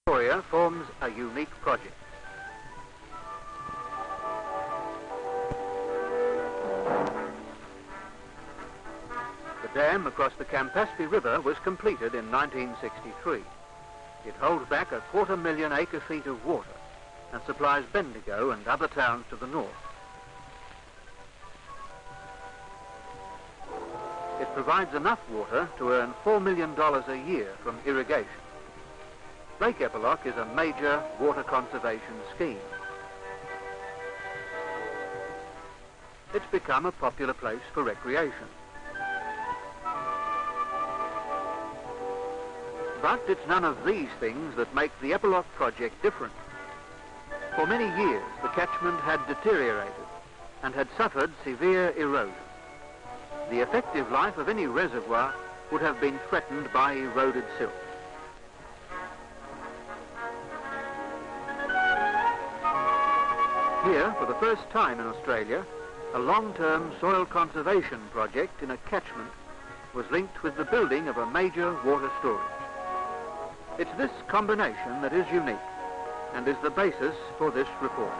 Victoria forms a unique project. The dam across the Campaspe River was completed in 1963. It holds back 250,000 acre-feet of water and supplies Bendigo and other towns to the north. It provides enough water to earn $4 million a year from irrigation. Lake Eppalock is a major water conservation scheme. It's become a popular place for recreation. But it's none of these things that make the Eppalock project different. For many years, the catchment had deteriorated and had suffered severe erosion. The effective life of any reservoir would have been threatened by eroded silt. Here, for the first time in Australia, a long-term soil conservation project in a catchment was linked with the building of a major water storage. It's this combination that is unique and is the basis for this report.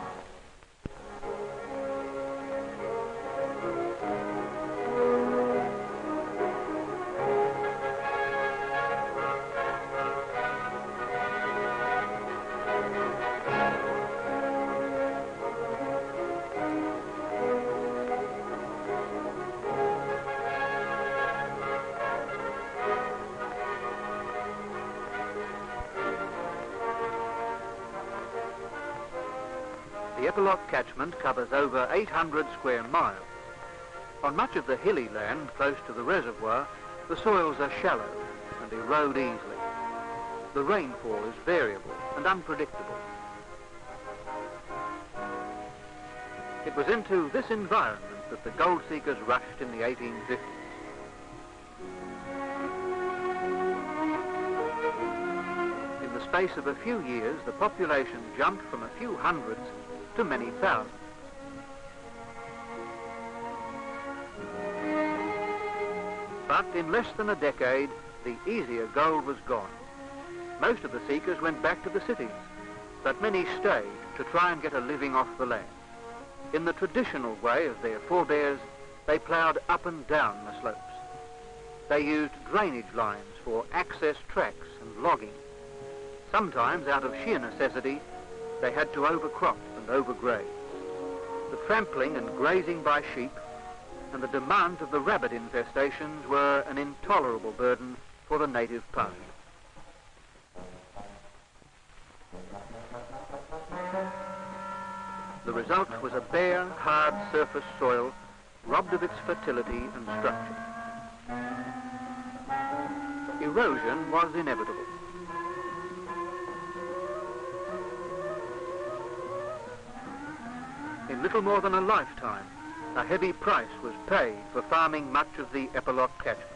The Eppalock catchment covers over 800 square miles. On much of the hilly land close to the reservoir, the soils are shallow and erode easily. The rainfall is variable and unpredictable. It was into this environment that the gold seekers rushed in the 1850s. In the space of a few years, the population jumped from a few hundreds to many thousands. But in less than a decade, the easier gold was gone. Most of the seekers went back to the cities, but many stayed to try and get a living off the land. In the traditional way of their forebears, they ploughed up and down the slopes. They used drainage lines for access tracks and logging. Sometimes, out of sheer necessity, they had to overcrop and overgraze. The trampling and grazing by sheep and the demands of the rabbit infestations were an intolerable burden for the native pasture. The result was a bare, hard surface soil robbed of its fertility and structure. Erosion was inevitable. In little more than a lifetime, a heavy price was paid for farming much of the Eppalock catchment.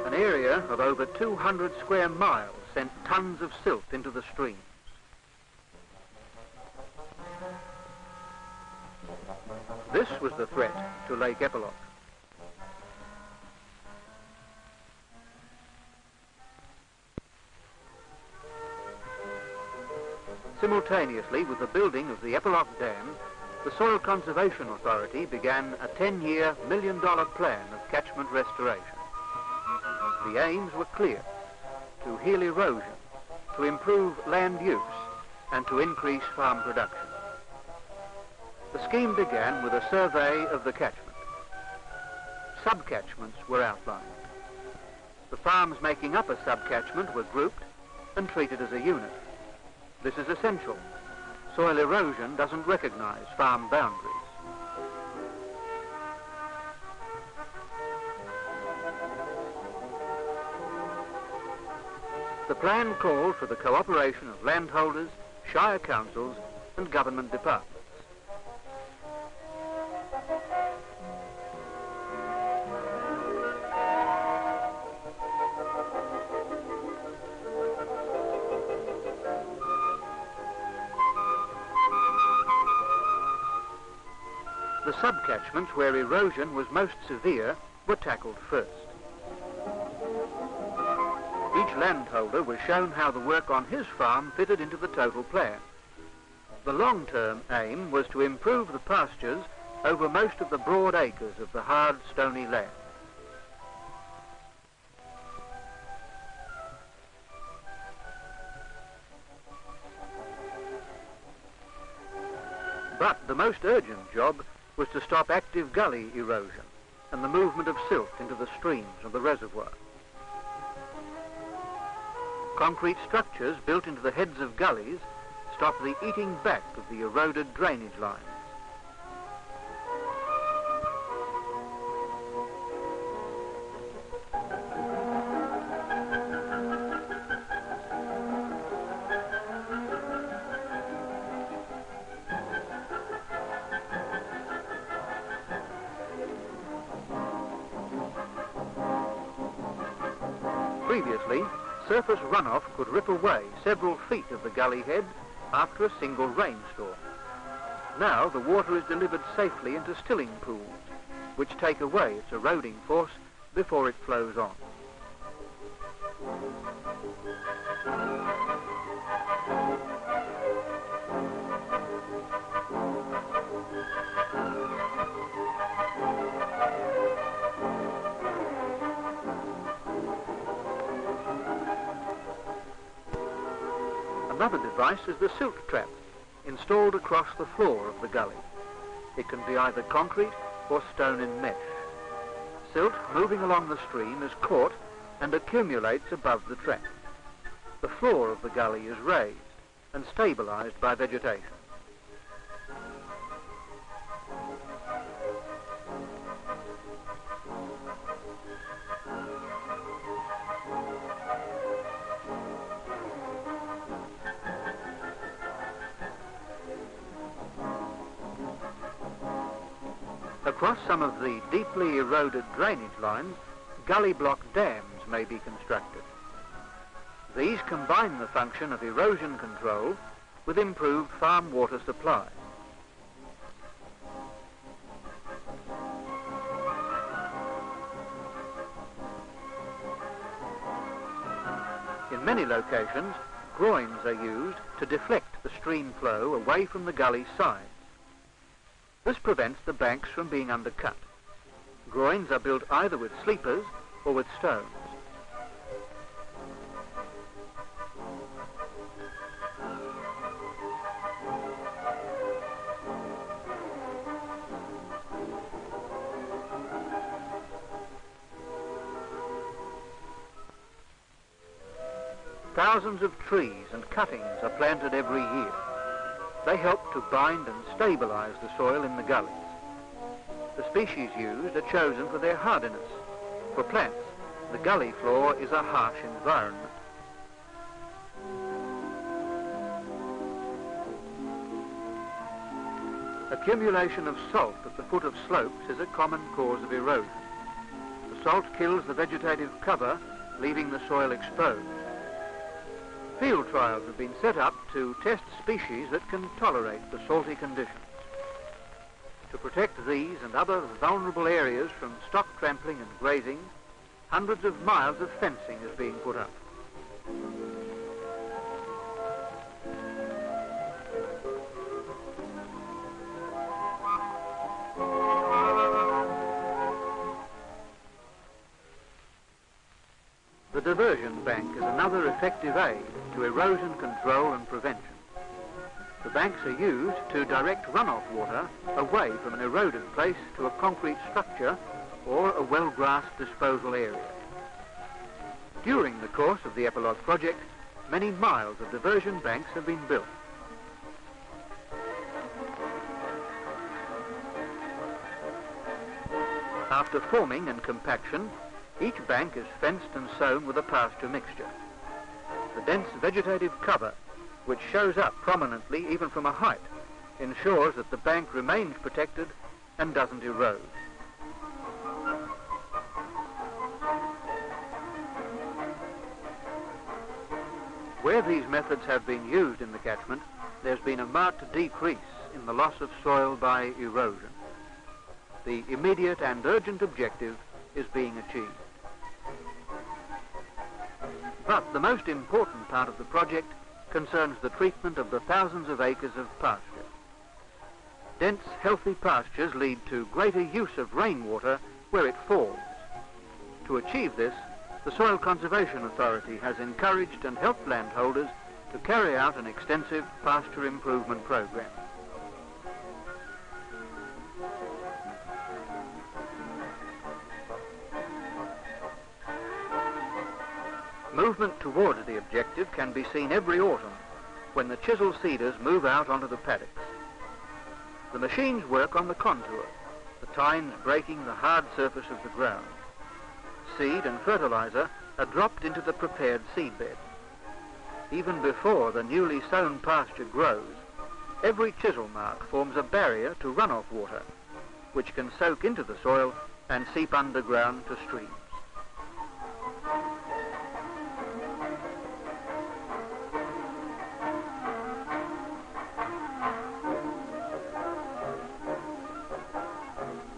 An area of over 200 square miles sent tons of silt into the streams. This was the threat to Lake Eppalock. Simultaneously with the building of the Eppalock Dam, the Soil Conservation Authority began a 10-year, $1 million plan of catchment restoration. The aims were clear: to heal erosion, to improve land use, and to increase farm production. The scheme began with a survey of the catchment. Sub-catchments were outlined. The farms making up a sub-catchment were grouped and treated as a unit. This is essential. Soil erosion doesn't recognize farm boundaries. The plan called for the cooperation of landholders, shire councils, and government departments. The sub-catchments where erosion was most severe were tackled first. Each landholder was shown how the work on his farm fitted into the total plan. The long-term aim was to improve the pastures over most of the broad acres of the hard, stony land. But the most urgent job was to stop active gully erosion and the movement of silt into the streams of the reservoir. Concrete structures built into the heads of gullies stop the eating back of the eroded drainage lines. Previously, surface runoff could rip away several feet of the gully head after a single rainstorm. Now the water is delivered safely into stilling pools, which take away its eroding force before it flows on. Another device is the silt trap, installed across the floor of the gully. It can be either concrete or stone in mesh. Silt moving along the stream is caught and accumulates above the trap. The floor of the gully is raised and stabilized by vegetation. Across some of the deeply eroded drainage lines, gully block dams may be constructed. These combine the function of erosion control with improved farm water supply. In many locations, groins are used to deflect the stream flow away from the gully sides. This prevents the banks from being undercut. Groins are built either with sleepers or with stones. Thousands of trees and cuttings are planted every year. They help to bind and stabilize the soil in the gullies. The species used are chosen for their hardiness. For plants, the gully floor is a harsh environment. Accumulation of salt at the foot of slopes is a common cause of erosion. The salt kills the vegetative cover, leaving the soil exposed. Field trials have been set up to test species that can tolerate the salty conditions. To protect these and other vulnerable areas from stock trampling and grazing, hundreds of miles of fencing is being put up. The diversion bank is another effective aid to erosion control and prevention. The banks are used to direct runoff water away from an eroded place to a concrete structure or a well-grassed disposal area. During the course of the Eppalock project, many miles of diversion banks have been built. After forming and compaction, each bank is fenced and sown with a pasture mixture. The dense vegetative cover, which shows up prominently even from a height, ensures that the bank remains protected and doesn't erode. Where these methods have been used in the catchment, there's been a marked decrease in the loss of soil by erosion. the immediate and urgent objective is being achieved. But the most important part of the project concerns the treatment of the thousands of acres of pasture. Dense, healthy pastures lead to greater use of rainwater where it falls. To achieve this, the Soil Conservation Authority has encouraged and helped landholders to carry out an extensive pasture improvement program. Movement towards the objective can be seen every autumn when the chisel seeders move out onto the paddocks. The machines work on the contour, the tines breaking the hard surface of the ground. Seed and fertilizer are dropped into the prepared seedbed. Even before the newly sown pasture grows, every chisel mark forms a barrier to runoff water, which can soak into the soil and seep underground to streams.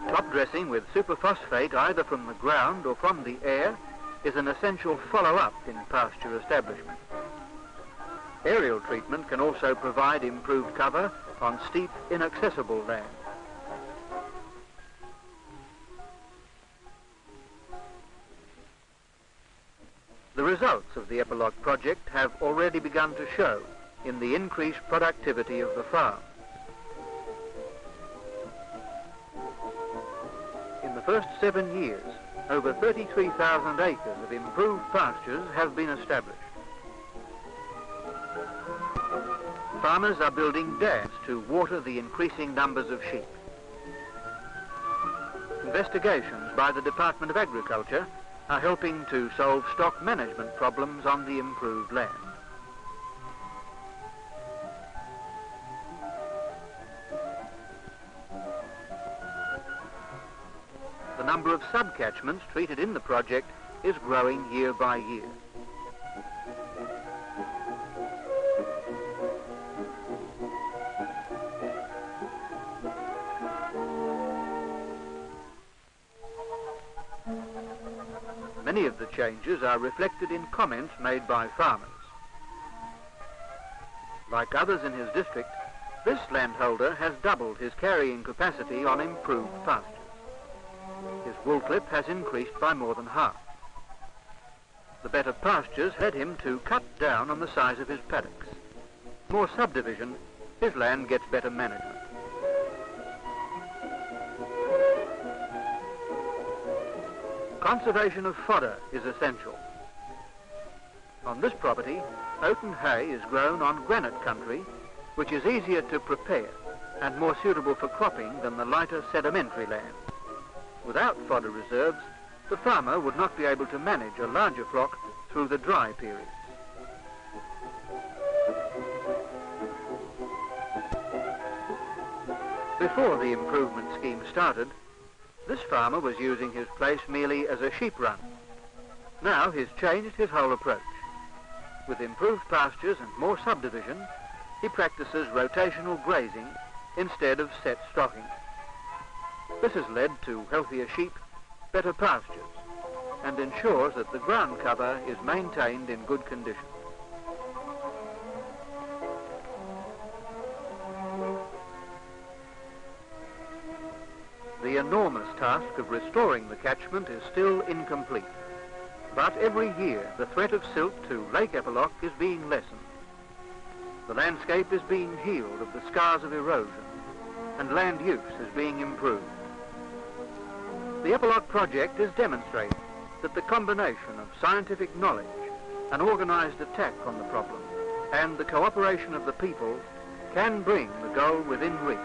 Top dressing with superphosphate either from the ground or from the air is an essential follow-up in pasture establishment. Aerial treatment can also provide improved cover on steep, inaccessible land. The results of the Eppalock project have already begun to show in the increased productivity of the farm. In the first 7 years, over 33,000 acres of improved pastures have been established. Farmers are building dams to water the increasing numbers of sheep. Investigations by the Department of Agriculture are helping to solve stock management problems on the improved land. The number of sub-catchments treated in the project is growing year by year. Many of the changes are reflected in comments made by farmers. Like others in his district, this landholder has doubled his carrying capacity on improved pastures. His wool clip has increased by more than half. The better pastures led him to cut down on the size of his paddocks. More subdivision, his land gets better management. Conservation of fodder is essential. On this property, oaten hay is grown on granite country, which is easier to prepare and more suitable for cropping than the lighter sedimentary land. Without fodder reserves, the farmer would not be able to manage a larger flock through the dry periods. Before the improvement scheme started, this farmer was using his place merely as a sheep run. Now he's changed his whole approach. With improved pastures and more subdivision, he practices rotational grazing instead of set stocking. This has led to healthier sheep, better pastures, and ensures that the ground cover is maintained in good condition. The enormous task of restoring the catchment is still incomplete. But every year, the threat of silt to Lake Eppalock is being lessened. The landscape is being healed of the scars of erosion, and land use is being improved. The Eppalock project is demonstrating that the combination of scientific knowledge, an organised attack on the problem, and the cooperation of the people can bring the goal within reach.